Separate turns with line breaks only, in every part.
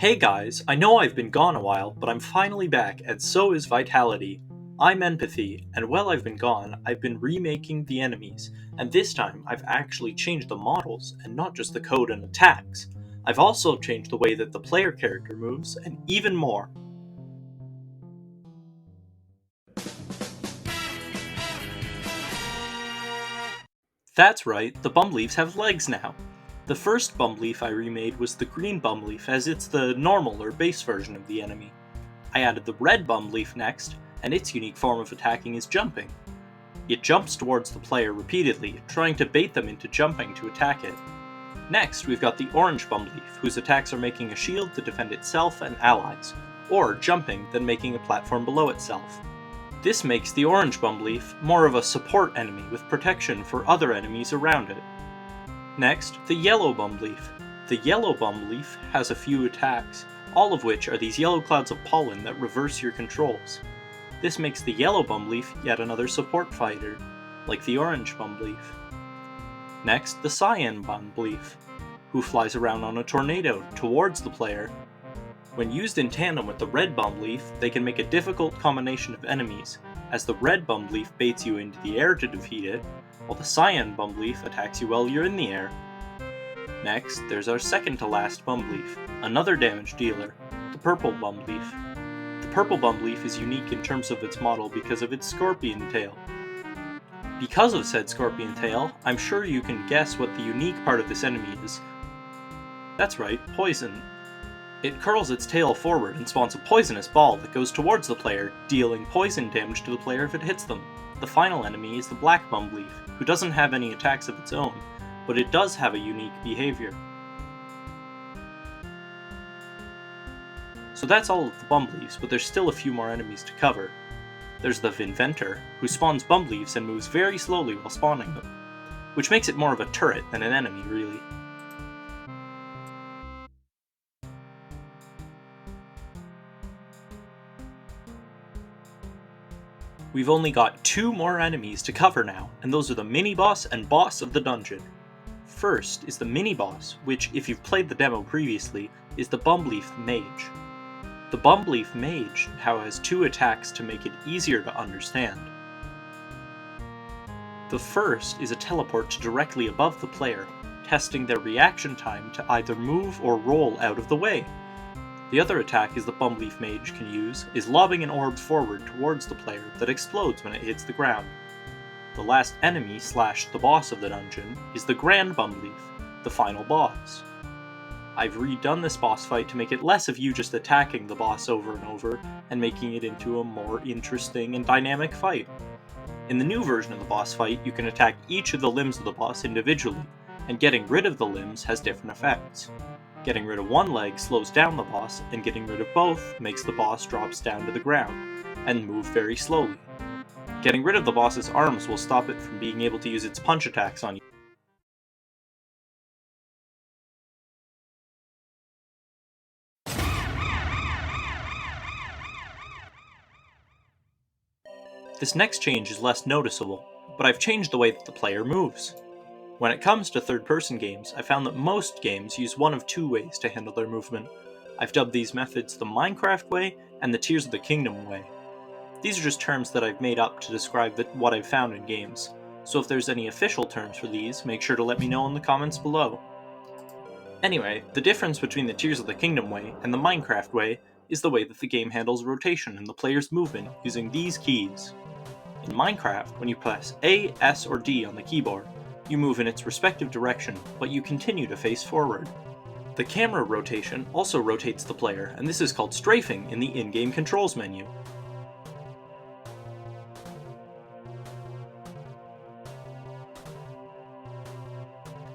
Hey guys, I know I've been gone a while, but I'm finally back, and so is Vitality. I'm Empathy, and while I've been gone, I've been remaking the enemies, and this time I've actually changed the models, and not just the code and attacks. I've also changed the way that the player character moves, and even more. That's right, the Bumleafs have legs now. The first Bumleaf I remade was the green Bumleaf, as it's the normal or base version of the enemy. I added the red Bumleaf next, and its unique form of attacking is jumping. It jumps towards the player repeatedly, trying to bait them into jumping to attack it. Next, we've got the orange Bumleaf, whose attacks are making a shield to defend itself and allies, or jumping, then making a platform below itself. This makes the orange Bumleaf more of a support enemy with protection for other enemies around it. Next, the yellow Bumleaf. The yellow Bumleaf has a few attacks, all of which are these yellow clouds of pollen that reverse your controls. This makes the yellow Bumleaf yet another support fighter, like the orange Bumleaf. Next, the cyan Bumleaf, who flies around on a tornado towards the player. When used in tandem with the red Bumleaf, they can make a difficult combination of enemies, as the red Bumleaf baits you into the air to defeat it, while the cyan Bumleaf attacks you while you're in the air. Next, there's our second to last Bumleaf, another damage dealer, the purple Bumleaf. The purple Bumleaf is unique in terms of its model because of its scorpion tail. Because of said scorpion tail, I'm sure you can guess what the unique part of this enemy is. That's right, poison. It curls its tail forward and spawns a poisonous ball that goes towards the player, dealing poison damage to the player if it hits them. The final enemy is the black Bumleaf, who doesn't have any attacks of its own, but it does have a unique behavior. So that's all of the Bumleafs, but there's still a few more enemies to cover. There's the Vinventor, who spawns Bumleafs and moves very slowly while spawning them, which makes it more of a turret than an enemy, really. We've only got two more enemies to cover now, and those are the mini-boss and boss of the dungeon. First is the mini-boss, which, if you've played the demo previously, is the Bumleaf Mage. The Bumleaf Mage now has two attacks to make it easier to understand. The first is a teleport to directly above the player, testing their reaction time to either move or roll out of the way. The other attack the Bumleaf Mage can use is lobbing an orb forward towards the player that explodes when it hits the ground. The last enemy / the boss of the dungeon is the Grand Bumleaf, the final boss. I've redone this boss fight to make it less of you just attacking the boss over and over, and making it into a more interesting and dynamic fight. In the new version of the boss fight, you can attack each of the limbs of the boss individually, and getting rid of the limbs has different effects. Getting rid of one leg slows down the boss, and getting rid of both makes the boss drops down to the ground, and move very slowly. Getting rid of the boss's arms will stop it from being able to use its punch attacks on you. This next change is less noticeable, but I've changed the way that the player moves. When it comes to third-person games, I found that most games use one of two ways to handle their movement. I've dubbed these methods the Minecraft way and the Tears of the Kingdom way. These are just terms that I've made up to describe what I've found in games, so if there's any official terms for these, make sure to let me know in the comments below. Anyway, the difference between the Tears of the Kingdom way and the Minecraft way is the way that the game handles rotation and the player's movement using these keys. In Minecraft, when you press A, S, or D on the keyboard, you move in its respective direction, but you continue to face forward. The camera rotation also rotates the player, and this is called strafing in the in-game controls menu.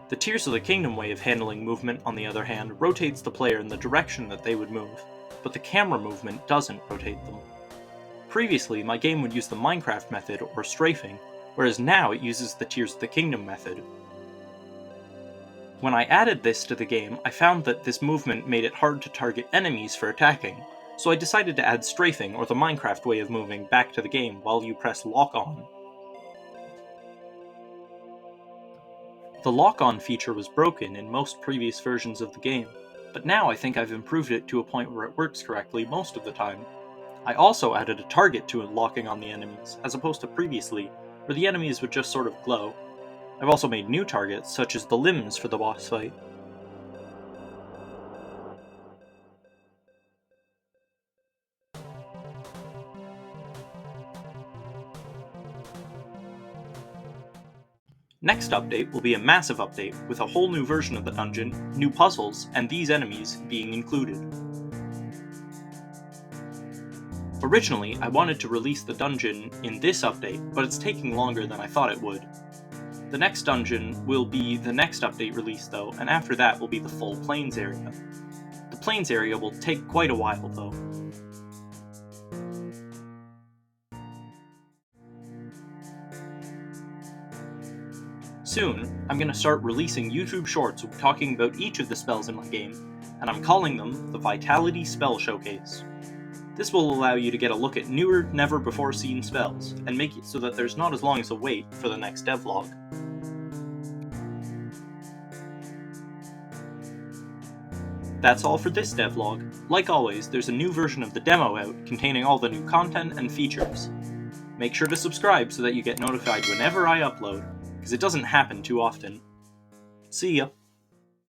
The Tears of the Kingdom way of handling movement, on the other hand, rotates the player in the direction that they would move, but the camera movement doesn't rotate them. Previously, my game would use the Minecraft method, or strafing, whereas now it uses the Tears of the Kingdom method. When I added this to the game, I found that this movement made it hard to target enemies for attacking, so I decided to add strafing, or the Minecraft way of moving, back to the game while you press lock-on. The lock-on feature was broken in most previous versions of the game, but now I think I've improved it to a point where it works correctly most of the time. I also added a target to locking on the enemies, as opposed to previously, where the enemies would just sort of glow. I've also made new targets, such as the limbs for the boss fight. Next update will be a massive update, with a whole new version of the dungeon, new puzzles, and these enemies being included. Originally, I wanted to release the dungeon in this update, but it's taking longer than I thought it would. The next dungeon will be the next update release though, and after that will be the full Plains area. The Plains area will take quite a while though. Soon, I'm going to start releasing YouTube shorts talking about each of the spells in my game, and I'm calling them the Vitality Spell Showcase. This will allow you to get a look at newer, never-before-seen spells, and make it so that there's not as long as a wait for the next devlog. That's all for this devlog. Like always, there's a new version of the demo out containing all the new content and features. Make sure to subscribe so that you get notified whenever I upload, because it doesn't happen too often. See ya!